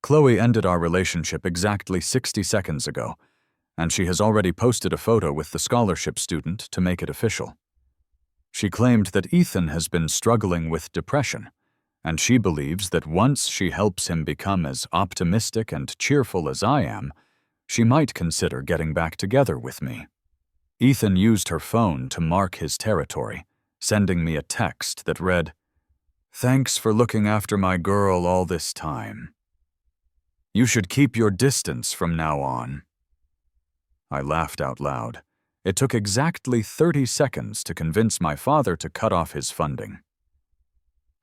Chloe ended our relationship exactly 60 seconds ago, and she has already posted a photo with the scholarship student to make it official. She claimed that Ethan has been struggling with depression, and she believes that once she helps him become as optimistic and cheerful as I am, she might consider getting back together with me. Ethan used her phone to mark his territory, sending me a text that read, "Thanks for looking after my girl all this time. You should keep your distance from now on." I laughed out loud. It took exactly 30 seconds to convince my father to cut off his funding.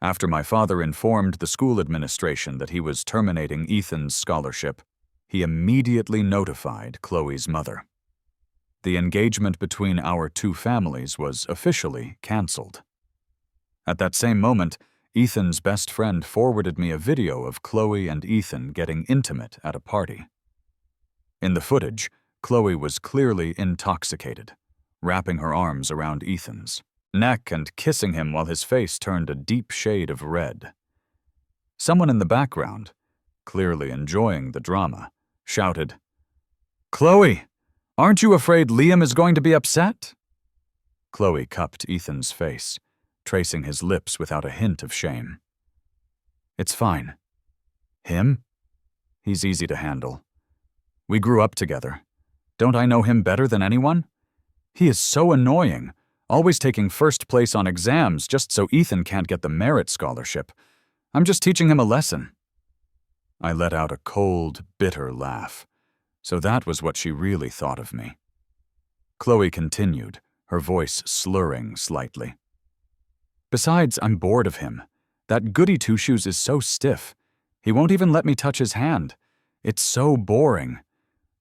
After my father informed the school administration that he was terminating Ethan's scholarship, he immediately notified Chloe's mother. The engagement between our two families was officially canceled. At that same moment, Ethan's best friend forwarded me a video of Chloe and Ethan getting intimate at a party. In the footage, Chloe was clearly intoxicated, wrapping her arms around Ethan's neck and kissing him while his face turned a deep shade of red. Someone in the background, clearly enjoying the drama, shouted, "Chloe, aren't you afraid Liam is going to be upset?" Chloe cupped Ethan's face, tracing his lips without a hint of shame. "It's fine. Him? He's easy to handle. We grew up together. Don't I know him better than anyone? He is so annoying, always taking first place on exams just so Ethan can't get the merit scholarship. I'm just teaching him a lesson." I let out a cold, bitter laugh. So that was what she really thought of me. Chloe continued, her voice slurring slightly. "Besides, I'm bored of him. That goody two-shoes is so stiff. He won't even let me touch his hand. It's so boring.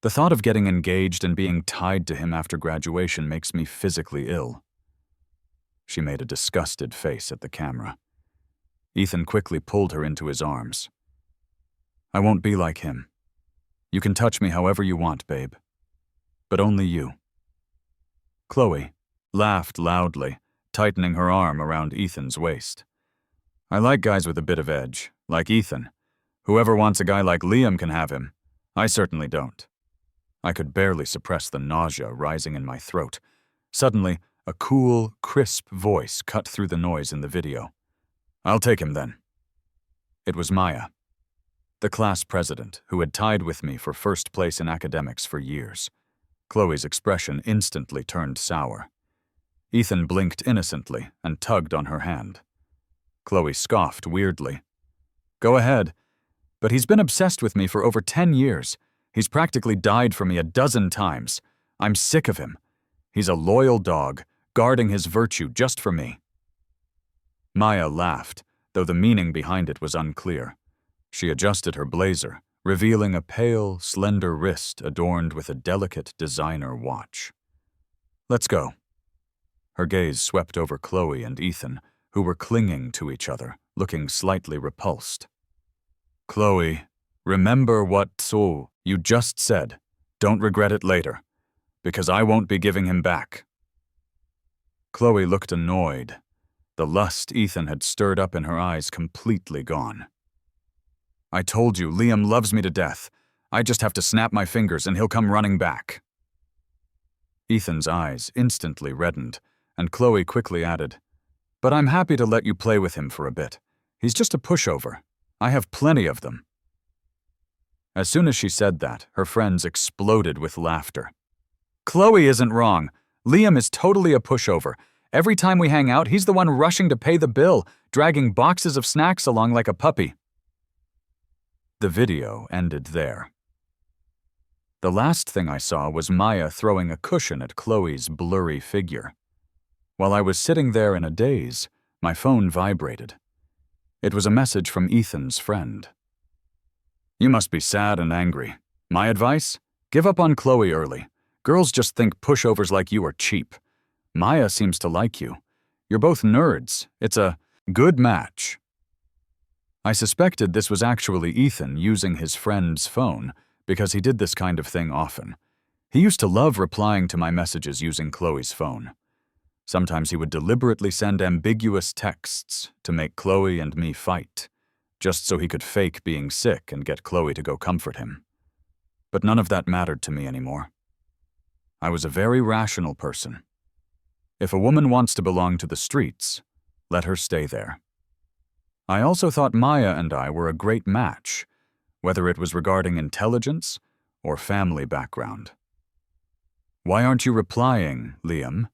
The thought of getting engaged and being tied to him after graduation makes me physically ill." She made a disgusted face at the camera. Ethan quickly pulled her into his arms. "I won't be like him. You can touch me however you want, babe. But only you." Chloe laughed loudly, tightening her arm around Ethan's waist. "I like guys with a bit of edge, like Ethan. Whoever wants a guy like Liam can have him. I certainly don't." I could barely suppress the nausea rising in my throat. Suddenly, a cool, crisp voice cut through the noise in the video. "I'll take him then." It was Maya, the class president who had tied with me for first place in academics for years. Chloe's expression instantly turned sour. Ethan blinked innocently and tugged on her hand. Chloe scoffed weirdly. "Go ahead. But he's been obsessed with me for over 10 years. He's practically died for me a dozen times. I'm sick of him. He's a loyal dog, guarding his virtue just for me." Maya laughed, though the meaning behind it was unclear. She adjusted her blazer, revealing a pale, slender wrist adorned with a delicate designer watch. "Let's go." Her gaze swept over Chloe and Ethan, who were clinging to each other, looking slightly repulsed. "Chloe, remember what you just said. Don't regret it later, because I won't be giving him back." Chloe looked annoyed, the lust Ethan had stirred up in her eyes completely gone. "I told you, Liam loves me to death. I just have to snap my fingers and he'll come running back." Ethan's eyes instantly reddened, and Chloe quickly added, "But I'm happy to let you play with him for a bit. He's just a pushover. I have plenty of them." As soon as she said that, her friends exploded with laughter. "Chloe isn't wrong. Liam is totally a pushover. Every time we hang out, he's the one rushing to pay the bill, dragging boxes of snacks along like a puppy." The video ended there. The last thing I saw was Maya throwing a cushion at Chloe's blurry figure. While I was sitting there in a daze, my phone vibrated. It was a message from Ethan's friend. "You must be sad and angry. My advice? Give up on Chloe early. Girls just think pushovers like you are cheap. Maya seems to like you. You're both nerds. It's a good match." I suspected this was actually Ethan using his friend's phone because he did this kind of thing often. He used to love replying to my messages using Chloe's phone. Sometimes he would deliberately send ambiguous texts to make Chloe and me fight. just so he could fake being sick and get Chloe to go comfort him. But none of that mattered to me anymore. I was a very rational person. If a woman wants to belong to the streets, let her stay there. I also thought Maya and I were a great match, whether it was regarding intelligence or family background. "Why aren't you replying, Liam?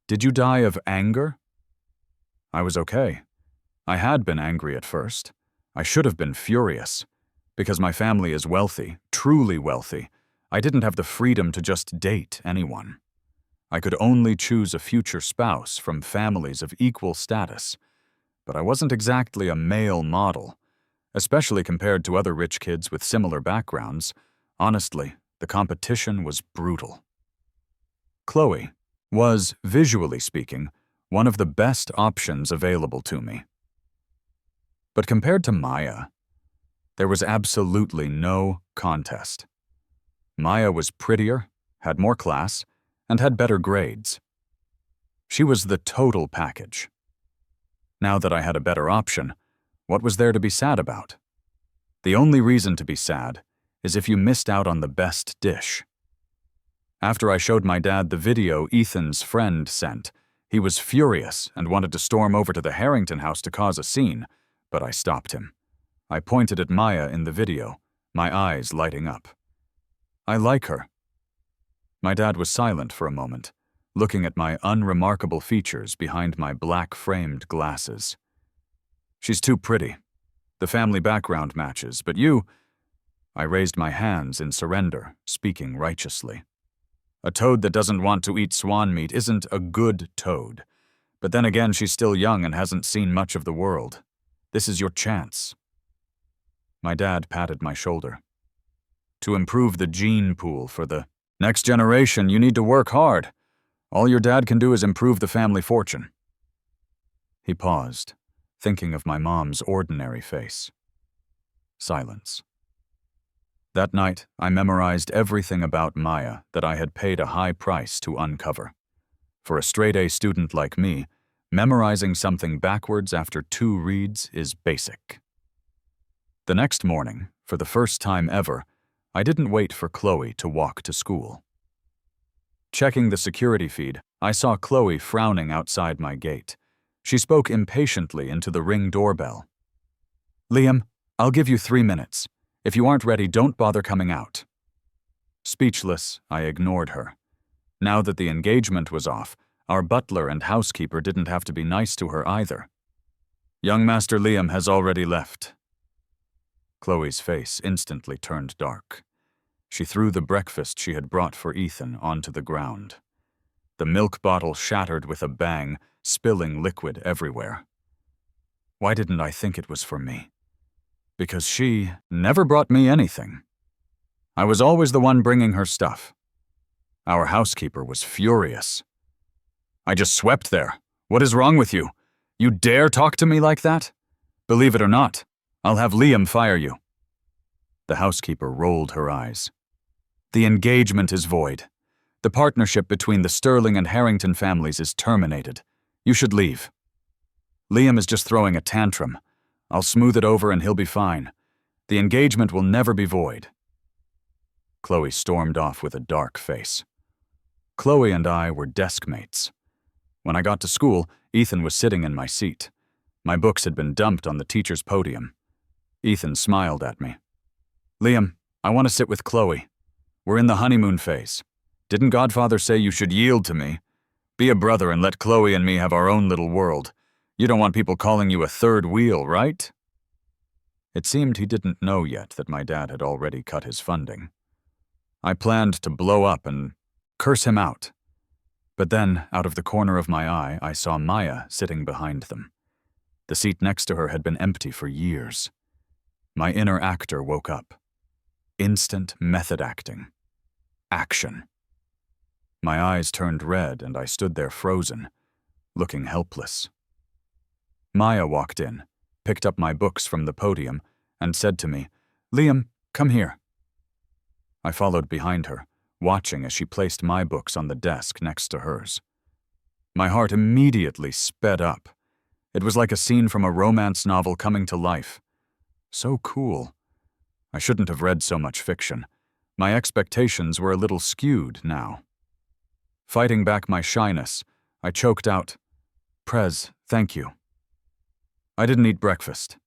Did you die of anger?" I was okay. I had been angry at first. I should have been furious. Because my family is wealthy, truly wealthy, I didn't have the freedom to just date anyone. I could only choose a future spouse from families of equal status. But I wasn't exactly a male model, especially compared to other rich kids with similar backgrounds. Honestly, the competition was brutal. Chloe was, visually speaking, one of the best options available to me. But compared to Maya, there was absolutely no contest. Maya was prettier, had more class, and had better grades. She was the total package. Now that I had a better option, what was there to be sad about? The only reason to be sad is if you missed out on the best dish. After I showed my dad the video Ethan's friend sent, he was furious and wanted to storm over to the Harrington house to cause a scene, but I stopped him. I pointed at Maya in the video, my eyes lighting up. "I like her." My dad was silent for a moment, looking at my unremarkable features behind my black-framed glasses. "She's too pretty. The family background matches, but you—" I raised my hands in surrender, speaking righteously. "A toad that doesn't want to eat swan meat isn't a good toad. But then again, she's still young and hasn't seen much of the world. This is your chance." My dad patted my shoulder. "To improve the gene pool for the next generation, you need to work hard. All your dad can do is improve the family fortune." He paused, thinking of my mom's ordinary face. Silence. That night, I memorized everything about Maya that I had paid a high price to uncover. For a straight-A student like me, memorizing something backwards after 2 reads is basic. The next morning, for the first time ever, I didn't wait for Chloe to walk to school. Checking the security feed, I saw Chloe frowning outside my gate. She spoke impatiently into the Ring doorbell. "Liam, I'll give you 3 minutes. If you aren't ready, don't bother coming out." Speechless, I ignored her. Now that the engagement was off, our butler and housekeeper didn't have to be nice to her either. "Young Master Liam has already left." Chloe's face instantly turned dark. She threw the breakfast she had brought for Ethan onto the ground. The milk bottle shattered with a bang, spilling liquid everywhere. Why didn't I think it was for me? Because she never brought me anything. I was always the one bringing her stuff. Our housekeeper was furious. "I just swept there. What is wrong with you? You dare talk to me like that? Believe it or not, I'll have Liam fire you." The housekeeper rolled her eyes. "The engagement is void. The partnership between the Sterling and Harrington families is terminated. You should leave. Liam is just throwing a tantrum. I'll smooth it over and he'll be fine. The engagement will never be void." Chloe stormed off with a dark face. Chloe and I were desk mates. When I got to school, Ethan was sitting in my seat. My books had been dumped on the teacher's podium. Ethan smiled at me. "Liam, I want to sit with Chloe. We're in the honeymoon phase. Didn't Godfather say you should yield to me? Be a brother and let Chloe and me have our own little world. You don't want people calling you a third wheel, right?" It seemed he didn't know yet that my dad had already cut his funding. I planned to blow up and curse him out. But then, out of the corner of my eye, I saw Maya sitting behind them. The seat next to her had been empty for years. My inner actor woke up. Instant method acting. Action. My eyes turned red and I stood there frozen, looking helpless. Maya walked in, picked up my books from the podium, and said to me, "Liam, come here." I followed behind her, watching as she placed my books on the desk next to hers. My heart immediately sped up. It was like a scene from a romance novel coming to life. So cool. I shouldn't have read so much fiction. My expectations were a little skewed now. Fighting back my shyness, I choked out, "Prez, thank you. I didn't eat breakfast.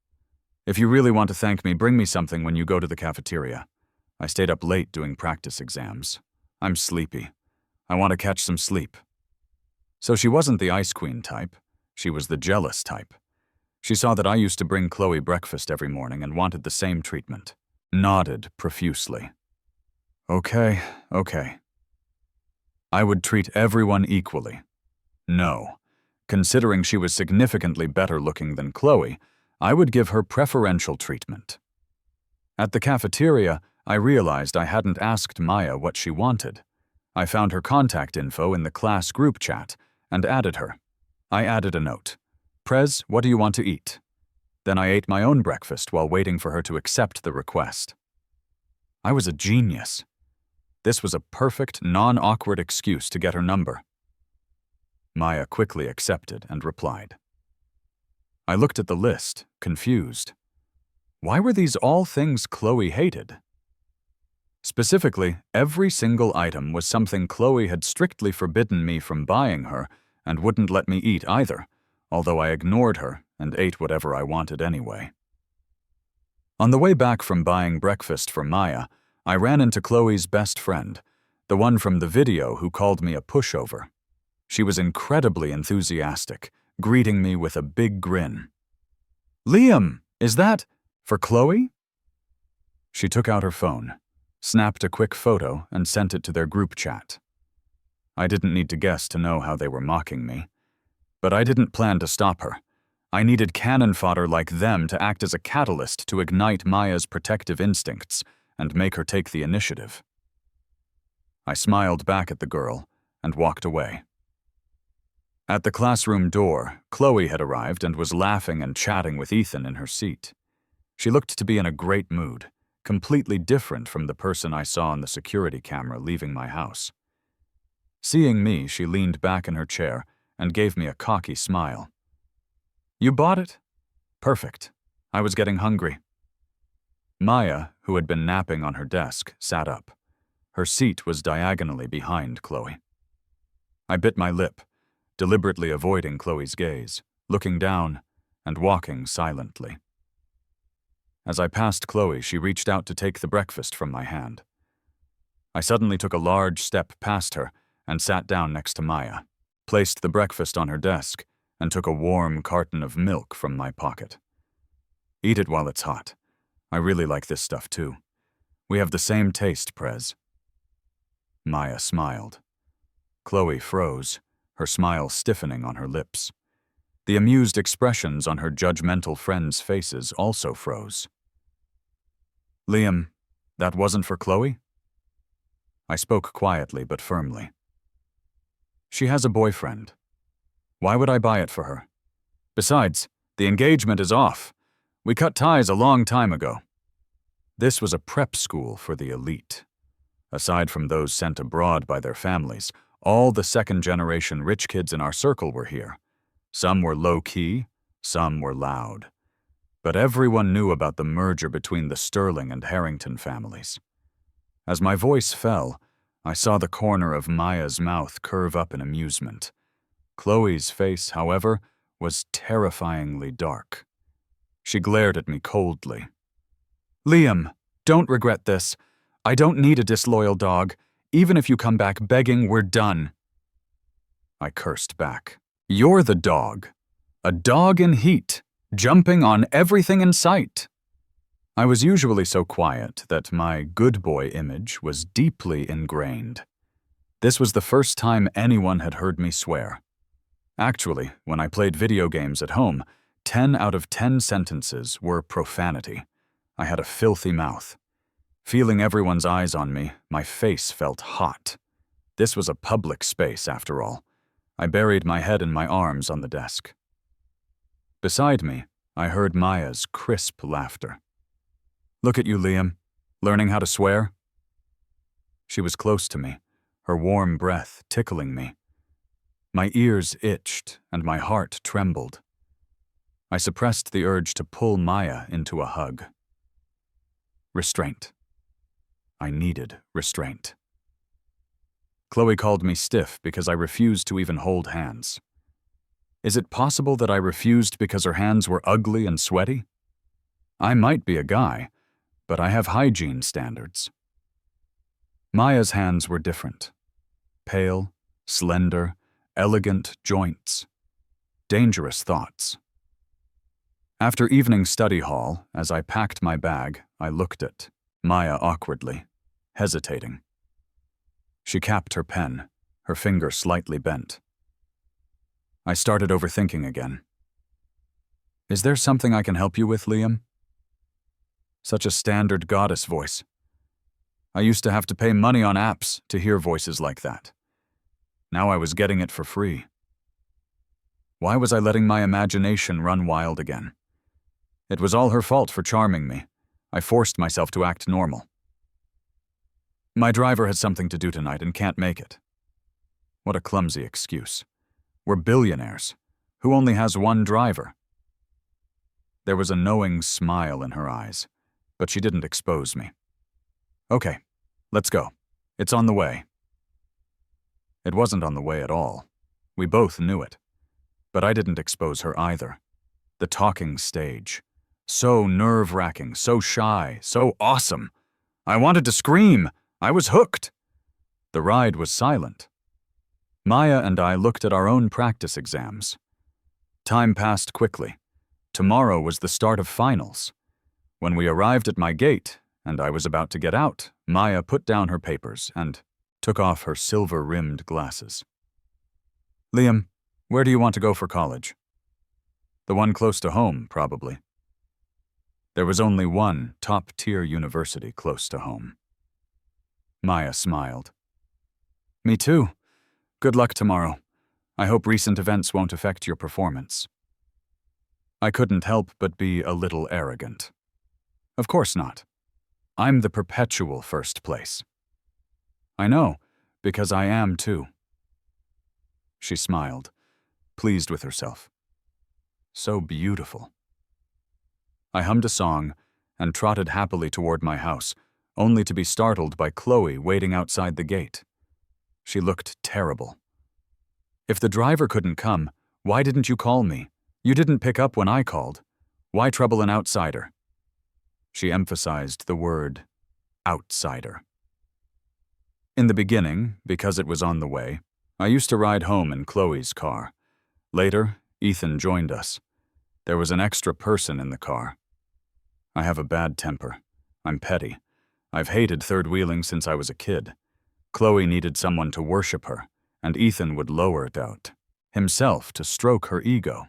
If you really want to thank me, bring me something when you go to the cafeteria. I stayed up late doing practice exams. I'm sleepy. I want to catch some sleep." So she wasn't the ice queen type. She was the jealous type. She saw that I used to bring Chloe breakfast every morning and wanted the same treatment. Nodded profusely. Okay. I would treat everyone equally. No. Considering she was significantly better looking than Chloe, I would give her preferential treatment. At the cafeteria, I realized I hadn't asked Maya what she wanted. I found her contact info in the class group chat and added her. I added a note. "Prez, what do you want to eat?" Then I ate my own breakfast while waiting for her to accept the request. I was a genius. This was a perfect, non-awkward excuse to get her number. Maya quickly accepted and replied. I looked at the list, confused. Why were these all things Chloe hated? Specifically, every single item was something Chloe had strictly forbidden me from buying her and wouldn't let me eat either, although I ignored her and ate whatever I wanted anyway. On the way back from buying breakfast for Maya, I ran into Chloe's best friend, the one from the video who called me a pushover. She was incredibly enthusiastic, greeting me with a big grin. "Liam, is that for Chloe?" She took out her phone, snapped a quick photo, and sent it to their group chat. I didn't need to guess to know how they were mocking me. But I didn't plan to stop her. I needed cannon fodder like them to act as a catalyst to ignite Maya's protective instincts and make her take the initiative. I smiled back at the girl and walked away. At the classroom door, Chloe had arrived and was laughing and chatting with Ethan in her seat. She looked to be in a great mood, completely different from the person I saw on the security camera leaving my house. Seeing me, she leaned back in her chair and gave me a cocky smile. "You bought it? Perfect. I was getting hungry." Maya, who had been napping on her desk, sat up. Her seat was diagonally behind Chloe. I bit my lip, deliberately avoiding Chloe's gaze, looking down and walking silently. As I passed Chloe, she reached out to take the breakfast from my hand. I suddenly took a large step past her and sat down next to Maya, placed the breakfast on her desk, and took a warm carton of milk from my pocket. "Eat it while it's hot. I really like this stuff too. We have the same taste, Prez." Maya smiled. Chloe froze, her smile stiffening on her lips. The amused expressions on her judgmental friends' faces also froze. "Liam, that wasn't for Chloe?" I spoke quietly but firmly. "She has a boyfriend. Why would I buy it for her? Besides, the engagement is off. We cut ties a long time ago." This was a prep school for the elite. Aside from those sent abroad by their families, all the second-generation rich kids in our circle were here. Some were low-key, some were loud. But everyone knew about the merger between the Sterling and Harrington families. As my voice fell, I saw the corner of Maya's mouth curve up in amusement. Chloe's face, however, was terrifyingly dark. She glared at me coldly. "Liam, don't regret this. I don't need a disloyal dog. Even if you come back begging, we're done." I cursed back. "You're the dog. A dog in heat, jumping on everything in sight." I was usually so quiet that my good boy image was deeply ingrained. This was the first time anyone had heard me swear. Actually, when I played video games at home, 10 out of 10 sentences were profanity. I had a filthy mouth. Feeling everyone's eyes on me, my face felt hot. This was a public space, after all. I buried my head in my arms on the desk. Beside me, I heard Maya's crisp laughter. "Look at you, Liam, learning how to swear?" She was close to me, her warm breath tickling me. My ears itched and my heart trembled. I suppressed the urge to pull Maya into a hug. Restraint. I needed restraint. Chloe called me stiff because I refused to even hold hands. Is it possible that I refused because her hands were ugly and sweaty? I might be a guy, but I have hygiene standards. Maya's hands were different. Pale, slender, elegant joints. Dangerous thoughts. After evening study hall, as I packed my bag, I looked at Maya awkwardly, hesitating. She capped her pen, her finger slightly bent. I started overthinking again. Is there something I can help you with, Liam? Such a standard goddess voice. I used to have to pay money on apps to hear voices like that. Now I was getting it for free. Why was I letting my imagination run wild again? It was all her fault for charming me. I forced myself to act normal. My driver has something to do tonight and can't make it. What a clumsy excuse. We're billionaires. Who only has one driver? There was a knowing smile in her eyes, but she didn't expose me. Okay, let's go. It's on the way. It wasn't on the way at all. We both knew it. But I didn't expose her either. The talking stage. So nerve-wracking, so shy, so awesome. I wanted to scream. I was hooked. The ride was silent. Maya and I looked at our own practice exams. Time passed quickly. Tomorrow was the start of finals. When we arrived at my gate, and I was about to get out, Maya put down her papers and took off her silver-rimmed glasses. Liam, where do you want to go for college? The one close to home, probably. There was only one top-tier university close to home. Maya smiled. Me too. Good luck tomorrow. I hope recent events won't affect your performance. I couldn't help but be a little arrogant. Of course not. I'm the perpetual first place. I know, because I am too. She smiled, pleased with herself. So beautiful. I hummed a song and trotted happily toward my house, only to be startled by Chloe waiting outside the gate. She looked terrible. If the driver couldn't come, why didn't you call me? You didn't pick up when I called. Why trouble an outsider? She emphasized the word outsider. In the beginning, because it was on the way, I used to ride home in Chloe's car. Later, Ethan joined us. There was an extra person in the car. I have a bad temper. I'm petty. I've hated third-wheeling since I was a kid. Chloe needed someone to worship her, and Ethan would lower it out, himself to stroke her ego.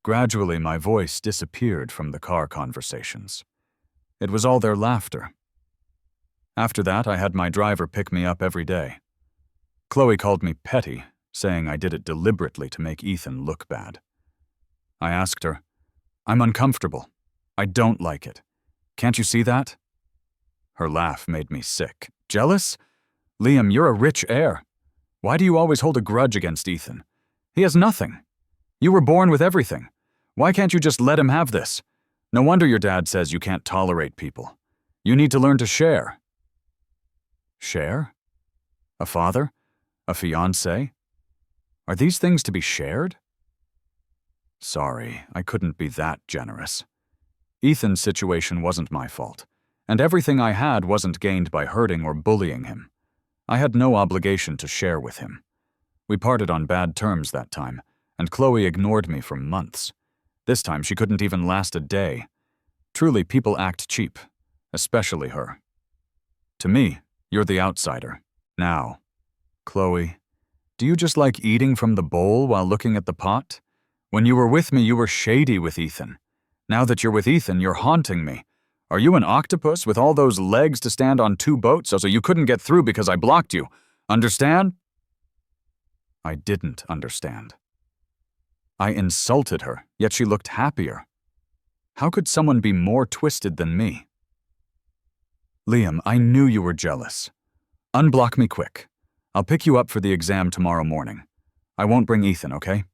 Gradually, my voice disappeared from the car conversations. It was all their laughter. After that, I had my driver pick me up every day. Chloe called me petty, saying I did it deliberately to make Ethan look bad. I asked her, I'm uncomfortable. I don't like it. Can't you see that? Her laugh made me sick. Jealous? Liam, you're a rich heir. Why do you always hold a grudge against Ethan? He has nothing. You were born with everything. Why can't you just let him have this? No wonder your dad says you can't tolerate people. You need to learn to share. Share? A father? A fiancé? Are these things to be shared? Sorry, I couldn't be that generous. Ethan's situation wasn't my fault, and everything I had wasn't gained by hurting or bullying him. I had no obligation to share with him. We parted on bad terms that time, and Chloe ignored me for months. This time she couldn't even last a day. Truly, people act cheap, especially her. To me, you're the outsider. Now, Chloe, do you just like eating from the bowl while looking at the pot? When you were with me, you were shady with Ethan. Now that you're with Ethan, you're haunting me. Are you an octopus with all those legs to stand on two boats so you couldn't get through because I blocked you? Understand? I didn't understand. I insulted her, yet she looked happier. How could someone be more twisted than me? Liam, I knew you were jealous. Unblock me quick. I'll pick you up for the exam tomorrow morning. I won't bring Ethan, okay?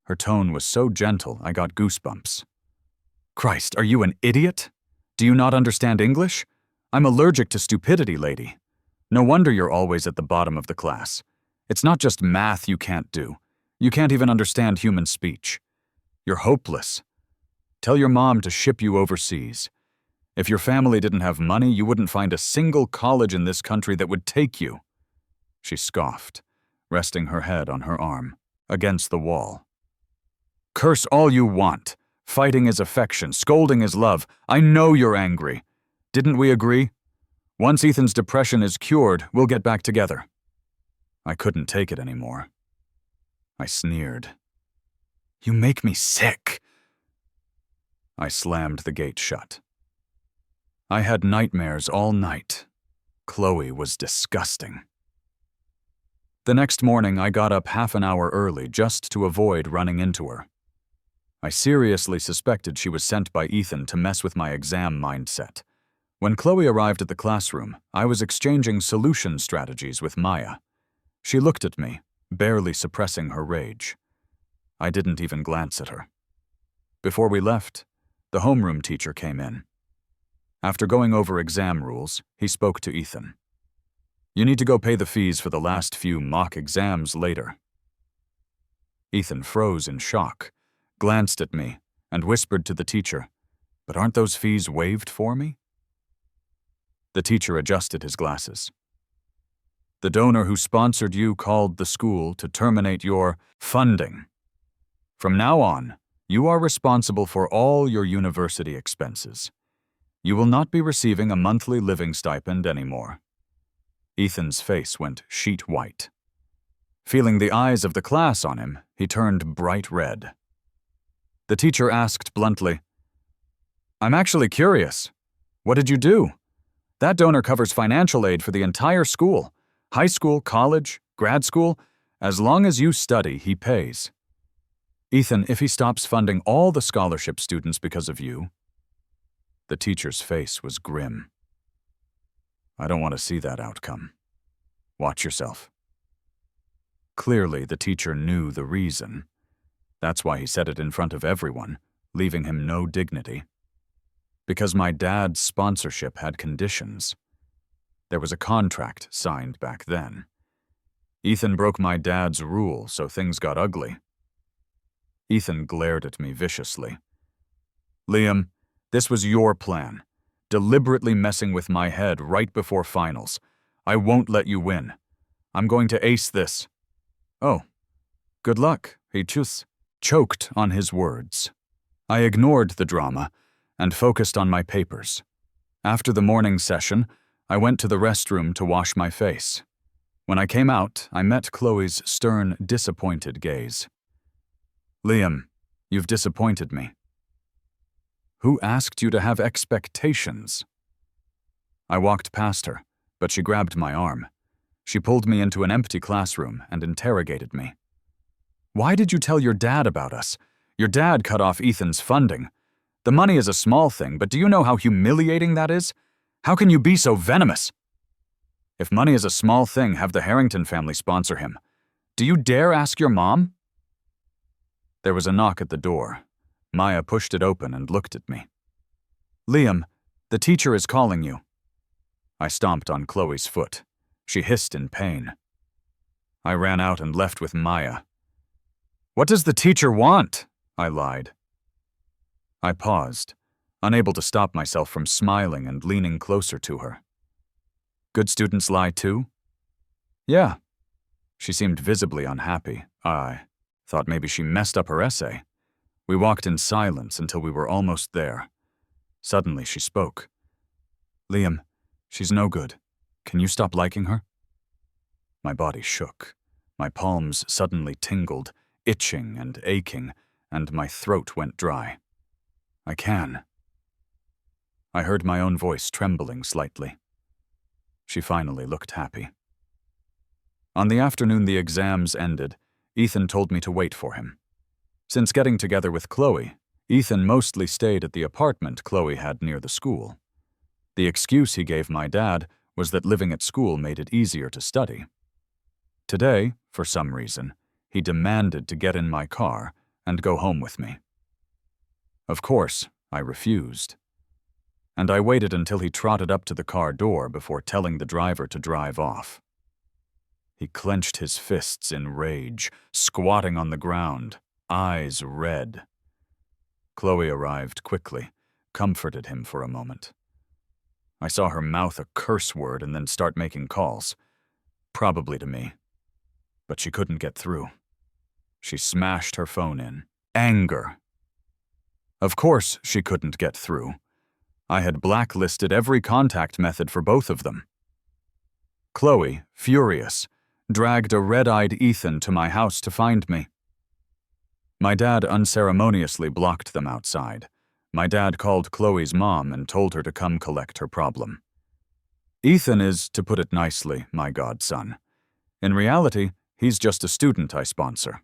Her tone was so gentle, I got goosebumps. Christ, are you an idiot? Do you not understand English? I'm allergic to stupidity, lady. No wonder you're always at the bottom of the class. It's not just math you can't do. You can't even understand human speech. You're hopeless. Tell your mom to ship you overseas. If your family didn't have money, you wouldn't find a single college in this country that would take you. She scoffed, resting her head on her arm, against the wall. Curse all you want. Fighting is affection, scolding is love. I know you're angry. Didn't we agree? Once Ethan's depression is cured, we'll get back together. I couldn't take it anymore. I sneered. You make me sick. I slammed the gate shut. I had nightmares all night. Chloe was disgusting. The next morning, I got up half an hour early just to avoid running into her. I seriously suspected she was sent by Ethan to mess with my exam mindset. When Chloe arrived at the classroom, I was exchanging solution strategies with Maya. She looked at me, barely suppressing her rage. I didn't even glance at her. Before we left, the homeroom teacher came in. After going over exam rules, he spoke to Ethan. You need to go pay the fees for the last few mock exams later. Ethan froze in shock, glanced at me, and whispered to the teacher, But aren't those fees waived for me? The teacher adjusted his glasses. The donor who sponsored you called the school to terminate your funding. From now on, you are responsible for all your university expenses. You will not be receiving a monthly living stipend anymore. Ethan's face went sheet white. Feeling the eyes of the class on him, he turned bright red. The teacher asked bluntly, I'm actually curious. What did you do? That donor covers financial aid for the entire school, high school, college, grad school. As long as you study, he pays. Ethan, if he stops funding all the scholarship students because of you. The teacher's face was grim. I don't want to see that outcome. Watch yourself. Clearly, the teacher knew the reason. That's why he said it in front of everyone, leaving him no dignity. Because my dad's sponsorship had conditions. There was a contract signed back then. Ethan broke my dad's rule, so things got ugly. Ethan glared at me viciously. Liam, this was your plan, deliberately messing with my head right before finals. I won't let you win. I'm going to ace this. Oh, good luck, he choked on his words. I ignored the drama and focused on my papers. After the morning session, I went to the restroom to wash my face. When I came out, I met Chloe's stern, disappointed gaze. Liam, you've disappointed me. Who asked you to have expectations? I walked past her, but she grabbed my arm. She pulled me into an empty classroom and interrogated me. Why did you tell your dad about us? Your dad cut off Ethan's funding. The money is a small thing, but do you know how humiliating that is? How can you be so venomous? If money is a small thing, have the Harrington family sponsor him. Do you dare ask your mom? There was a knock at the door. Maya pushed it open and looked at me. Liam, the teacher is calling you. I stomped on Chloe's foot. She hissed in pain. I ran out and left with Maya. What does the teacher want? I lied. I paused, unable to stop myself from smiling and leaning closer to her. Good students lie too? Yeah. She seemed visibly unhappy. I thought maybe she messed up her essay. We walked in silence until we were almost there. Suddenly she spoke. Liam, she's no good. Can you stop liking her? My body shook. My palms suddenly tingled, itching and aching, and my throat went dry. I can. I heard my own voice trembling slightly. She finally looked happy. On the afternoon the exams ended, Ethan told me to wait for him. Since getting together with Chloe, Ethan mostly stayed at the apartment Chloe had near the school. The excuse he gave my dad was that living at school made it easier to study. Today, for some reason, he demanded to get in my car and go home with me. Of course, I refused. and I waited until he trotted up to the car door before telling the driver to drive off. He clenched his fists in rage, squatting on the ground, eyes red. Chloe arrived quickly, comforted him for a moment. I saw her mouth a curse word and then start making calls, probably to me. But she couldn't get through. She smashed her phone in. Anger. Of course she couldn't get through. I had blacklisted every contact method for both of them. Chloe, furious, dragged a red-eyed Ethan to my house to find me. My dad unceremoniously blocked them outside. My dad called Chloe's mom and told her to come collect her problem. Ethan is, to put it nicely, my godson. In reality, he's just a student I sponsor.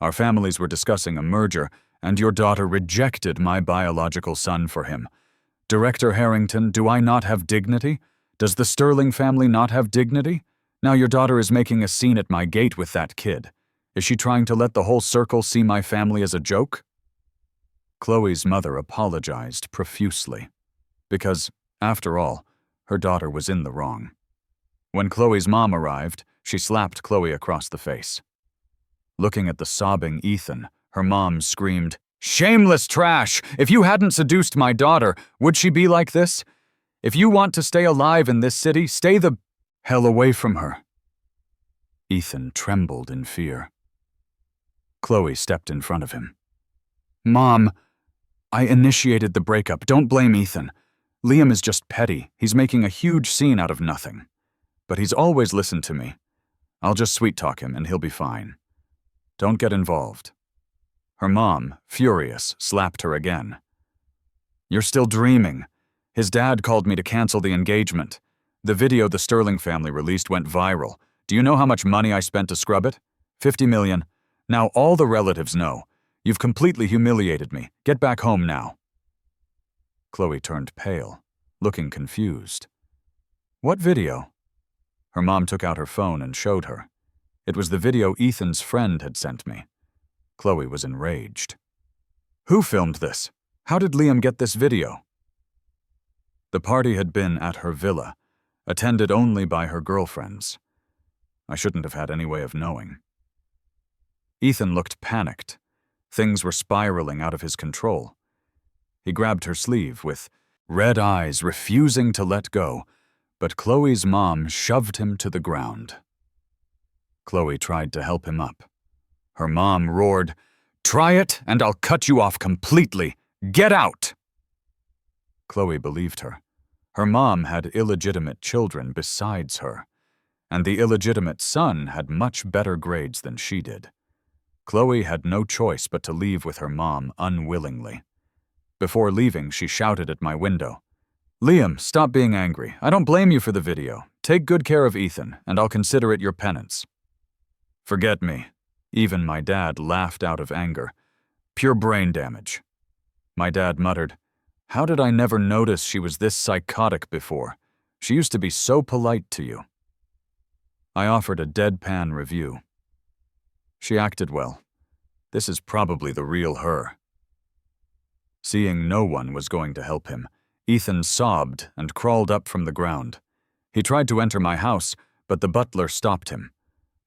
Our families were discussing a merger, and your daughter rejected my biological son for him. Director Harrington, do I not have dignity? Does the Sterling family not have dignity? Now your daughter is making a scene at my gate with that kid. Is she trying to let the whole circle see my family as a joke? Chloe's mother apologized profusely, because, after all, her daughter was in the wrong. When Chloe's mom arrived, she slapped Chloe across the face. Looking at the sobbing Ethan, her mom screamed, "Shameless trash! If you hadn't seduced my daughter, would she be like this? If you want to stay alive in this city, stay the hell away from her." Ethan trembled in fear. Chloe stepped in front of him. "Mom, I initiated the breakup. Don't blame Ethan. Liam is just petty. He's making a huge scene out of nothing. But he's always listened to me. I'll just sweet-talk him and he'll be fine. Don't get involved." Her mom, furious, slapped her again. "You're still dreaming. His dad called me to cancel the engagement. The video the Sterling family released went viral. Do you know how much money I spent to scrub it? $50 million. Now all the relatives know. You've completely humiliated me. Get back home now." Chloe turned pale, looking confused. "What video?" Her mom took out her phone and showed her. It was the video Ethan's friend had sent me. Chloe was enraged. "Who filmed this? How did Liam get this video?" The party had been at her villa, attended only by her girlfriends. I shouldn't have had any way of knowing. Ethan looked panicked. Things were spiraling out of his control. He grabbed her sleeve with red eyes, refusing to let go, but Chloe's mom shoved him to the ground. Chloe tried to help him up. Her mom roared, "Try it, and I'll cut you off completely. Get out!" Chloe believed her. Her mom had illegitimate children besides her, and the illegitimate son had much better grades than she did. Chloe had no choice but to leave with her mom unwillingly. Before leaving, she shouted at my window, "Liam, stop being angry. I don't blame you for the video. Take good care of Ethan, and I'll consider it your penance." Forget me. Even my dad laughed out of anger. Pure brain damage. My dad muttered, "How did I never notice she was this psychotic before? She used to be so polite to you." I offered a deadpan review. She acted well. This is probably the real her. Seeing no one was going to help him, Ethan sobbed and crawled up from the ground. He tried to enter my house, but the butler stopped him.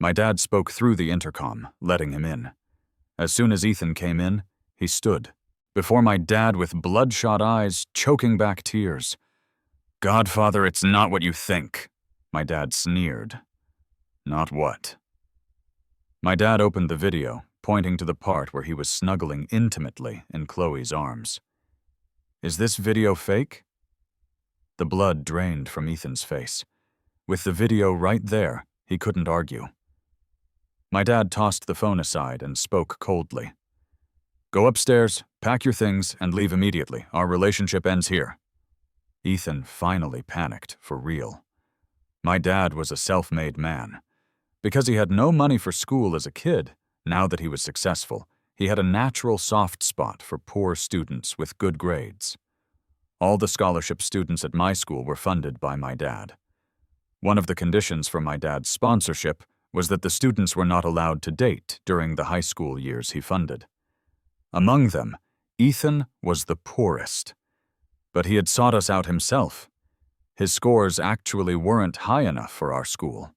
My dad spoke through the intercom, letting him in. As soon as Ethan came in, he stood before my dad with bloodshot eyes, choking back tears. "Godfather, it's not what you think," my dad sneered. "Not what?" My dad opened the video, pointing to the part where he was snuggling intimately in Chloe's arms. "Is this video fake?" The blood drained from Ethan's face. With the video right there, he couldn't argue. My dad tossed the phone aside and spoke coldly. "Go upstairs, pack your things, and leave immediately. Our relationship ends here." Ethan finally panicked for real. My dad was a self-made man. Because he had no money for school as a kid, now that he was successful, he had a natural soft spot for poor students with good grades. All the scholarship students at my school were funded by my dad. One of the conditions for my dad's sponsorship was that the students were not allowed to date during the high school years he funded. Among them, Ethan was the poorest. But he had sought us out himself. His scores actually weren't high enough for our school.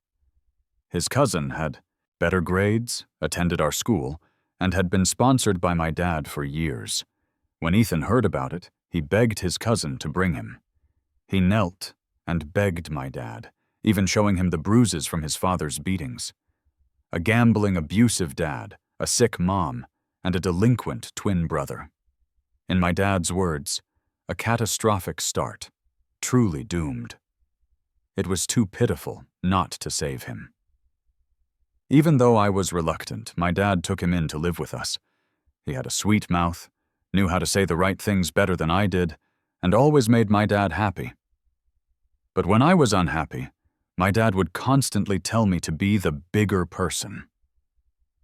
His cousin had better grades, attended our school, and had been sponsored by my dad for years. When Ethan heard about it, he begged his cousin to bring him. He knelt and begged my dad, even showing him the bruises from his father's beatings. A gambling, abusive dad, a sick mom, and a delinquent twin brother. In my dad's words, a catastrophic start, truly doomed. It was too pitiful not to save him. Even though I was reluctant, my dad took him in to live with us. He had a sweet mouth, knew how to say the right things better than I did, and always made my dad happy. But when I was unhappy, my dad would constantly tell me to be the bigger person.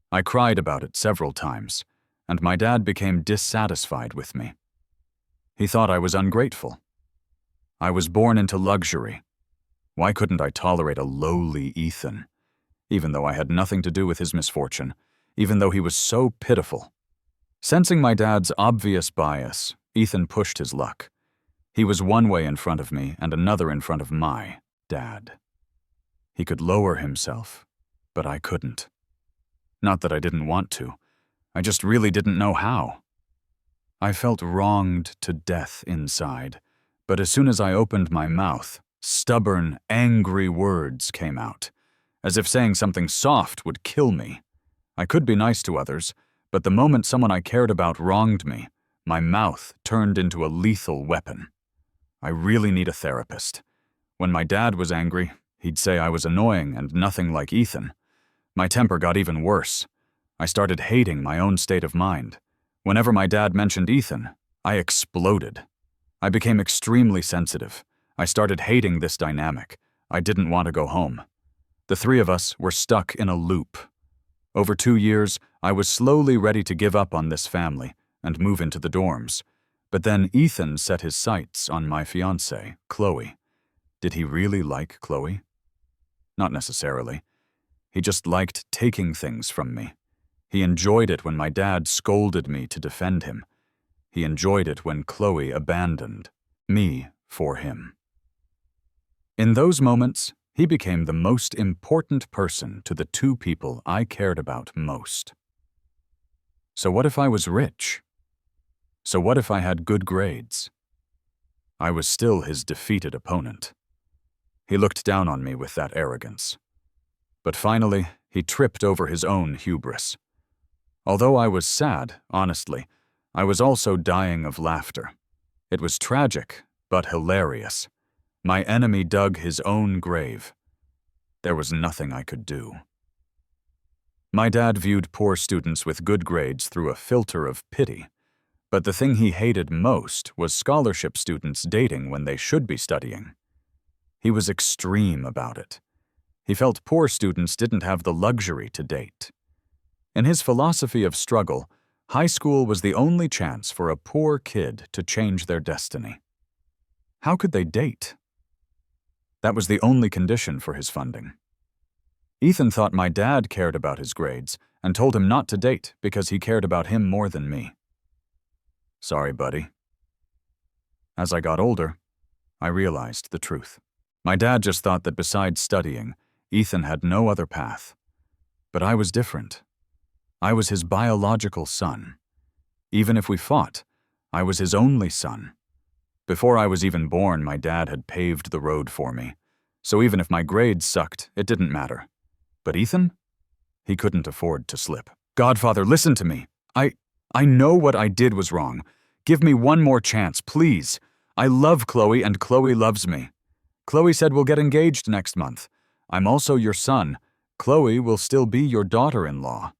I cried about it several times, and my dad became dissatisfied with me. He thought I was ungrateful. I was born into luxury. Why couldn't I tolerate a lowly Ethan? Even though I had nothing to do with his misfortune, even though he was so pitiful. Sensing my dad's obvious bias, Ethan pushed his luck. He was one way in front of me and another in front of my dad. He could lower himself, but I couldn't. Not that I didn't want to. I just really didn't know how. I felt wronged to death inside, but as soon as I opened my mouth, stubborn, angry words came out, as if saying something soft would kill me. I could be nice to others, but the moment someone I cared about wronged me, my mouth turned into a lethal weapon. I really need a therapist. When my dad was angry, he'd say I was annoying and nothing like Ethan. My temper got even worse. I started hating my own state of mind. Whenever my dad mentioned Ethan, I exploded. I became extremely sensitive. I started hating this dynamic. I didn't want to go home. The three of us were stuck in a loop. Over 2 years, I was slowly ready to give up on this family and move into the dorms. But then Ethan set his sights on my fiancée, Chloe. Did he really like Chloe? Not necessarily. He just liked taking things from me. He enjoyed it when my dad scolded me to defend him. He enjoyed it when Chloe abandoned me for him. In those moments, he became the most important person to the 2 people I cared about most. So what if I was rich? So what if I had good grades? I was still his defeated opponent. He looked down on me with that arrogance. But finally, he tripped over his own hubris. Although I was sad, honestly, I was also dying of laughter. It was tragic, but hilarious. My enemy dug his own grave. There was nothing I could do. My dad viewed poor students with good grades through a filter of pity. But the thing he hated most was scholarship students dating when they should be studying. He was extreme about it. He felt poor students didn't have the luxury to date. In his philosophy of struggle, high school was the only chance for a poor kid to change their destiny. How could they date? That was the only condition for his funding. Ethan thought my dad cared about his grades and told him not to date because he cared about him more than me. Sorry, buddy. As I got older, I realized the truth. My dad just thought that besides studying, Ethan had no other path. But I was different. I was his biological son. Even if we fought, I was his only son. Before I was even born, my dad had paved the road for me. So even if my grades sucked, it didn't matter. But Ethan? He couldn't afford to slip. Godfather, listen to me. I know what I did was wrong. Give me one more chance, please. I love Chloe and Chloe loves me. Chloe said we'll get engaged next month. I'm also your son. Chloe will still be your daughter-in-law.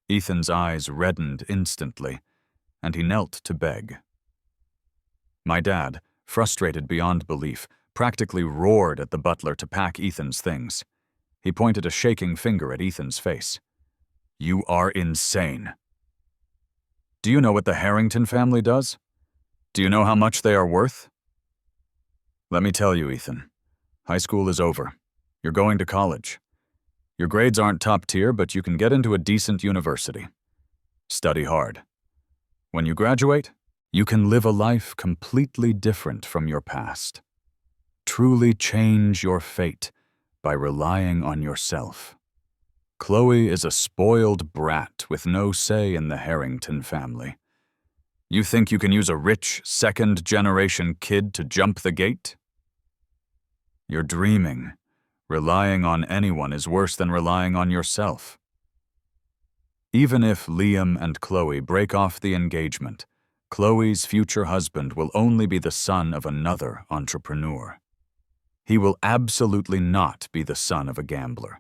Ethan's eyes reddened instantly, and he knelt to beg. My dad, frustrated beyond belief, practically roared at the butler to pack Ethan's things. He pointed a shaking finger at Ethan's face. You are insane. Do you know what the Harrington family does? Do you know how much they are worth? Let me tell you, Ethan. High school is over. You're going to college. Your grades aren't top tier, but you can get into a decent university. Study hard. When you graduate, You can live a life completely different from your past. Truly change your fate by relying on yourself. Chloe is a spoiled brat with no say in the Harrington family. You think you can use a rich, second-generation kid to jump the gate? You're dreaming. Relying on anyone is worse than relying on yourself. Even if Liam and Chloe break off the engagement, Chloe's future husband will only be the son of another entrepreneur. He will absolutely not be the son of a gambler.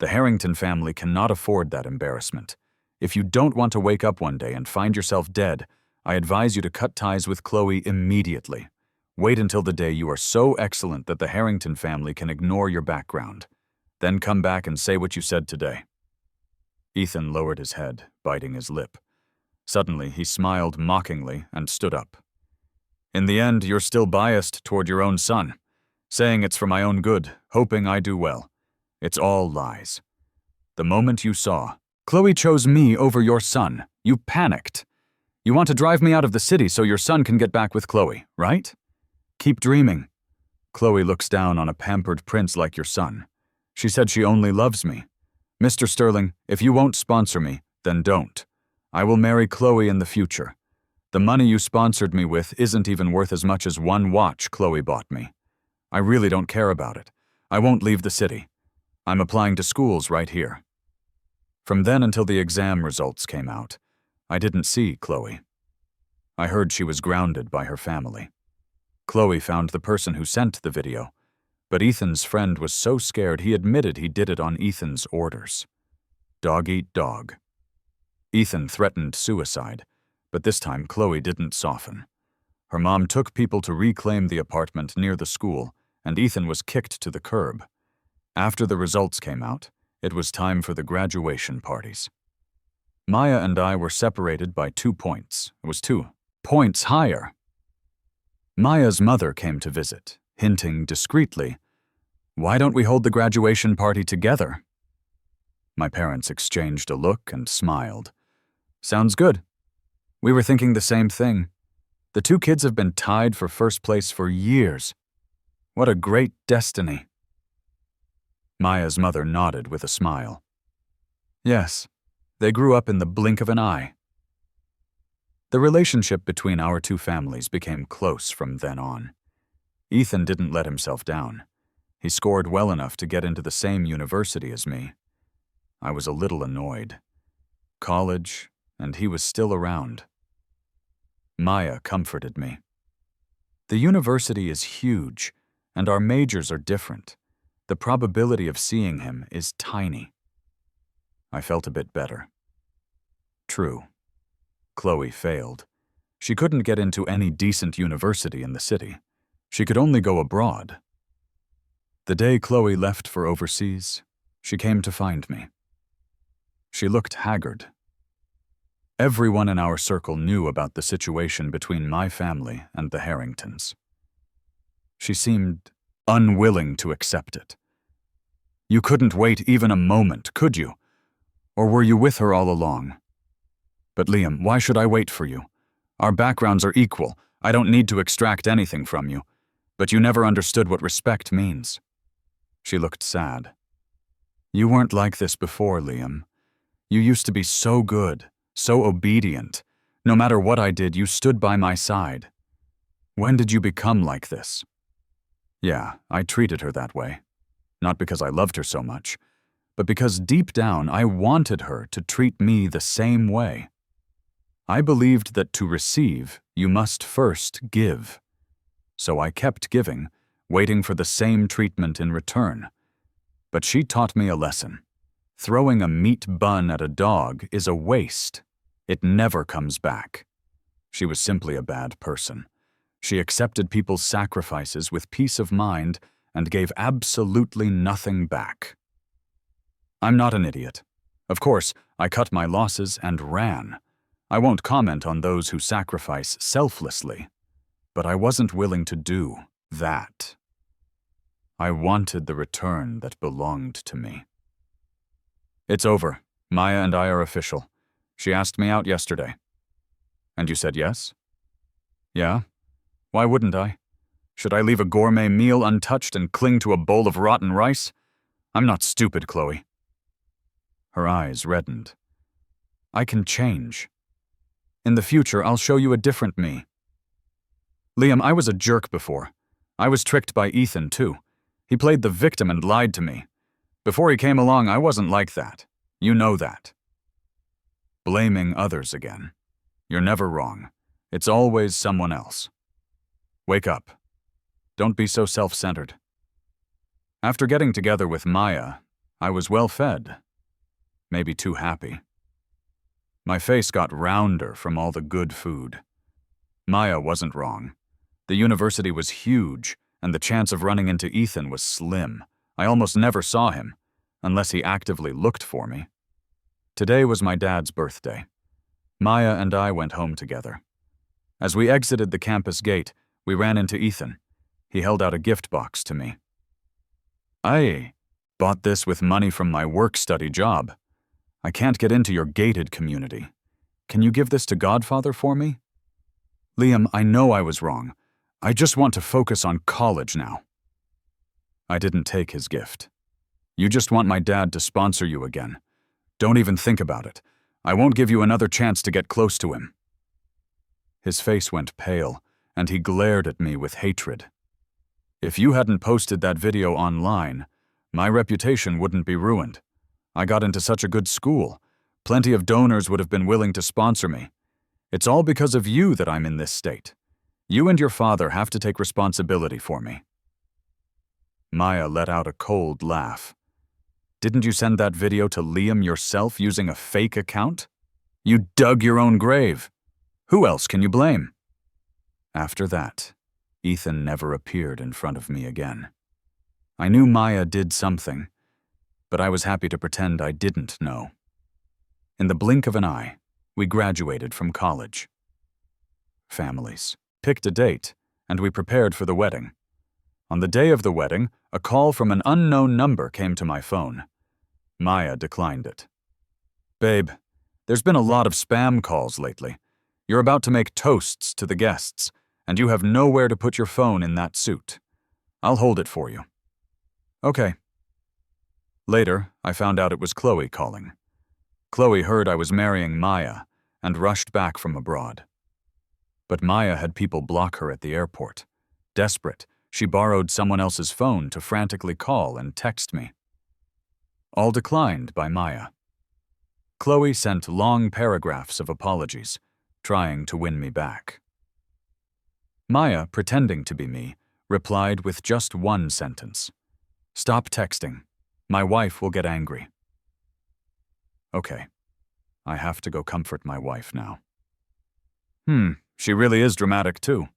The Harrington family cannot afford that embarrassment. If you don't want to wake up one day and find yourself dead, I advise you to cut ties with Chloe immediately. Wait until the day you are so excellent that the Harrington family can ignore your background. Then come back and say what you said today. Ethan lowered his head, biting his lip. Suddenly, he smiled mockingly and stood up. In the end, you're still biased toward your own son, saying it's for my own good, hoping I do well. It's all lies. The moment you saw, Chloe chose me over your son, you panicked. You want to drive me out of the city so your son can get back with Chloe, right? Keep dreaming. Chloe looks down on a pampered prince like your son. She said she only loves me. Mr. Sterling, if you won't sponsor me, then don't. I will marry Chloe in the future. The money you sponsored me with isn't even worth as much as one watch Chloe bought me. I really don't care about it. I won't leave the city. I'm applying to schools right here. From then until the exam results came out, I didn't see Chloe. I heard she was grounded by her family. Chloe found the person who sent the video, but Ethan's friend was so scared he admitted he did it on Ethan's orders. Dog eat dog. Ethan threatened suicide, but this time Chloe didn't soften. Her mom took people to reclaim the apartment near the school, and Ethan was kicked to the curb. After the results came out, it was time for the graduation parties. Maya and I were separated by 2 points. It was 2 points higher. Maya's mother came to visit, hinting discreetly, "Why don't we hold the graduation party together?" My parents exchanged a look and smiled. Sounds good. We were thinking the same thing. The 2 kids have been tied for first place for years. What a great destiny. Maya's mother nodded with a smile. Yes, they grew up in the blink of an eye. The relationship between our 2 families became close from then on. Ethan didn't let himself down. He scored well enough to get into the same university as me. I was a little annoyed. College, and he was still around. Maya comforted me. The university is huge, and our majors are different. The probability of seeing him is tiny. I felt a bit better. True. Chloe failed. She couldn't get into any decent university in the city. She could only go abroad. The day Chloe left for overseas, she came to find me. She looked haggard. Everyone in our circle knew about the situation between my family and the Harringtons. She seemed unwilling to accept it. You couldn't wait even a moment, could you? Or were you with her all along? But Liam, why should I wait for you? Our backgrounds are equal. I don't need to extract anything from you. But you never understood what respect means. She looked sad. You weren't like this before, Liam. You used to be so good, so obedient. No matter what I did, you stood by my side. When did you become like this? Yeah, I treated her that way. Not because I loved her so much, but because deep down I wanted her to treat me the same way. I believed that to receive, you must first give. So I kept giving, waiting for the same treatment in return. But she taught me a lesson. Throwing a meat bun at a dog is a waste. It never comes back. She was simply a bad person. She accepted people's sacrifices with peace of mind and gave absolutely nothing back. I'm not an idiot. Of course, I cut my losses and ran. I won't comment on those who sacrifice selflessly, but I wasn't willing to do that. I wanted the return that belonged to me. It's over. Maya and I are official. She asked me out yesterday. And you said yes? Yeah? Why wouldn't I? Should I leave a gourmet meal untouched and cling to a bowl of rotten rice? I'm not stupid, Chloe. Her eyes reddened. I can change. In the future, I'll show you a different me. Liam, I was a jerk before. I was tricked by Ethan, too. He played the victim and lied to me. Before he came along, I wasn't like that. You know that. Blaming others again. You're never wrong. It's always someone else. Wake up. Don't be so self-centered. After getting together with Maya, I was well fed. Maybe too happy. My face got rounder from all the good food. Maya wasn't wrong. The university was huge, and the chance of running into Ethan was slim. I almost never saw him, unless he actively looked for me. Today was my dad's birthday. Maya and I went home together. As we exited the campus gate, we ran into Ethan. He held out a gift box to me. I bought this with money from my work-study job. I can't get into your gated community. Can you give this to Godfather for me? Liam, I know I was wrong. I just want to focus on college now. I didn't take his gift. You just want my dad to sponsor you again. Don't even think about it. I won't give you another chance to get close to him. His face went pale, and he glared at me with hatred. If you hadn't posted that video online, my reputation wouldn't be ruined. I got into such a good school. Plenty of donors would have been willing to sponsor me. It's all because of you that I'm in this state. You and your father have to take responsibility for me. Maya let out a cold laugh. Didn't you send that video to Liam yourself using a fake account? You dug your own grave. Who else can you blame? After that, Ethan never appeared in front of me again. I knew Maya did something, but I was happy to pretend I didn't know. In the blink of an eye, we graduated from college. Families picked a date, and we prepared for the wedding. On the day of the wedding, a call from an unknown number came to my phone. Maya declined it. Babe, there's been a lot of spam calls lately. You're about to make toasts to the guests, and you have nowhere to put your phone in that suit. I'll hold it for you. Okay. Later, I found out it was Chloe calling. Chloe heard I was marrying Maya and rushed back from abroad. But Maya had people block her at the airport. Desperate, she borrowed someone else's phone to frantically call and text me. All declined by Maya. Chloe sent long paragraphs of apologies, trying to win me back. Maya, pretending to be me, replied with just one sentence. Stop texting. My wife will get angry. Okay. I have to go comfort my wife now. She really is dramatic too.